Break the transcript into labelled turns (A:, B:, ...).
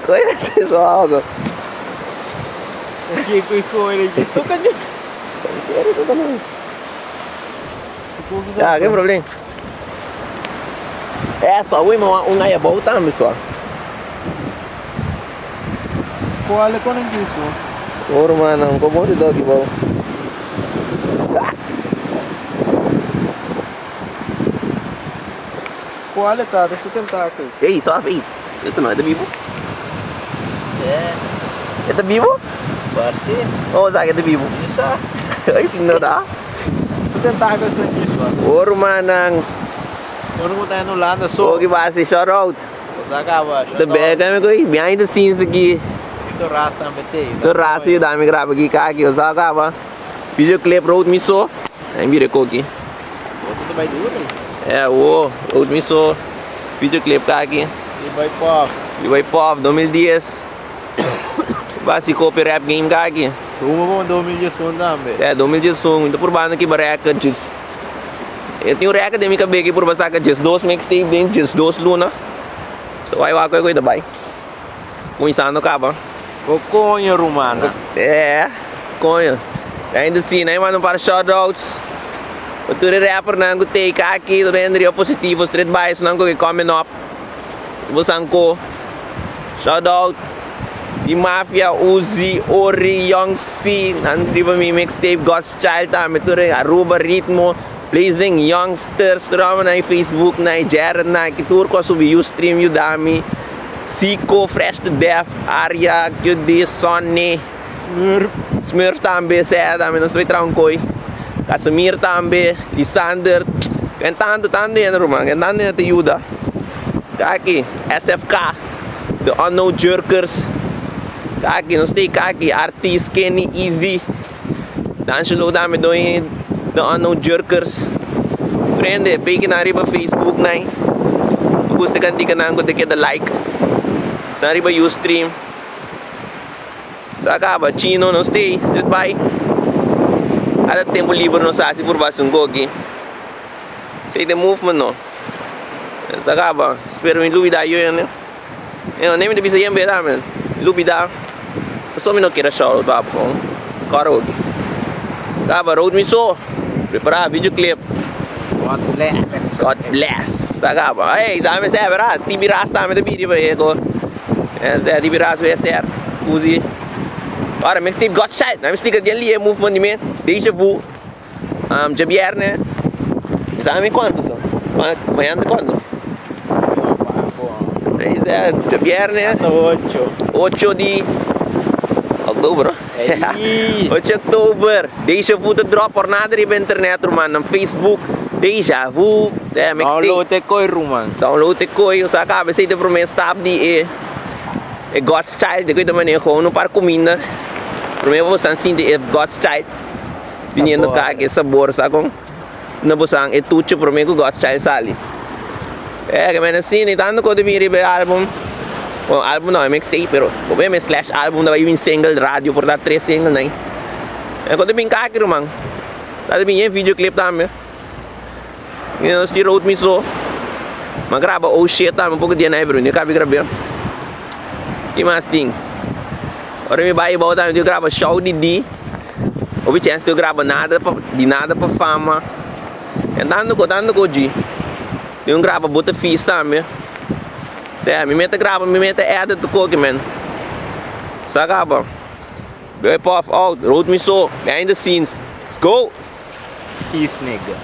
A: Coisa de algo.
B: Que coisa aqui. Tô cadê?
A: Sério, tô falando. Ah, que problema? É só um aí é bom também só.
B: Qual é quando isso?
A: Oro mano, como de dog bom.
B: Qual é tá? Deixa eu tentar aqui.
A: Ei, só aí. Tu não é vivo? É vivo?
B: Parceiro.
A: Oh, sabe que é vivo?
B: Isso.
A: Ai, não dá.
B: Deixa eu tentar aqui isso.
A: Oro mano.
B: Eu não vou no lado só.
A: O que vai ser shout out?
B: Você acaba.
A: The bag é meu behind the scenes aqui.
B: Se tu rasta também.
A: Tu rasta e dá me grava aqui aqui, eu só acaba. Videoclip road me só. Aí mira aqui.
B: Tudo vai duro, hein?
A: É, o road me só. Videoclip aqui.
B: E
A: vai pop 2010. Vai se copy rap game aqui.
B: Uma bom 2018 também.
A: É, 2018, então por baixo aqui barreca disso. Eu tenho reca de minha cabeça aqui por baixo que disso dois mixtape bem disso dois luna. So vai lá coisa bem. Começando acaba.
B: O conho romana.
A: É, conho. Ainda assim, né, mano, para shoutouts. O tu rapper não take aqui, tu render positivo, street bias não go coming up. Se você anco. Shoutout. Di Mafia, Uzi, Ori, Young C, nanti pa mi mixtape God's Child também, tu Aruba Ritmo, Blazing Youngsters, tu na Facebook, na Jared, na Kitur ko subi Ustream, Udami, Siko, Fresh to Death, Arya, Kyudi, Sonny, Smurf também, saya também, não estou tranquilo, Casimir também, Lisander, cantando também, rumah, cantando te ajuda, aqui, SFK, The Unknown Jerkers. Aqui, não sei aqui, Artist, Kenny, Easy. Danço dame doing The Unknown Jerkers. Trende, pegue na riba Facebook na. Gusto kan di ka nang ko de like. Sa riba Ustream. Sa acaba, Chino, não sei, street by. Ada tempo livre no sa si por basunggo aqui. Say the movement no. Sa acaba, espero me lubida yo né. Eu nem me devia ser bem men. Lubida. Só me não queira show do papo com karaoke. Acaba road me só. Preparar videoclip.
B: God bless.
A: God bless. Acaba. Ei, dá-me se verá. Tibiras também de vídeo para ego. É, tibiras vai ser. Uzi. Ora, me Steve God Child. Não me explica de ali é movimento. Deixa vu. Javier né. Sabe quando só? Amanhã quando? Isso é Javier né. 8 de Oktober. 8 de Oktober. Deixa vu de drop por nada de internet, mano. No Facebook. Deixa vu. É,
B: download te coi, mano.
A: Download te coi. Eu acaba de ser promessa tab de God's Child. De que também com no par comida. Primeiro você sente God's Child. Vinendo cá que sabor, sabe? Na busang é tudo primeiro God's Child sali. É, que men assim, nem tanto quando me ribe álbum. O álbum não é mixtape, pero o bem slash álbum daí vem single rádio por dar 3 singles nem. É quando vem cá aqui, mano. Tá vem videoclip também. E nós tirou outro miso. Mas grava oh shit também um pouco de né, bro. Nem cabe gravar. E mais ting. Ora me vai voltar, eu gravo show de D. Houve chance de eu gravar nada de nada para fama. Andando com G. Eu gravo bota fiz também. Certo, me mete grava, me mete edit do coque, man. Só acaba. Go pop out, road me so, behind the scenes. Let's go.
B: Peace, nigga.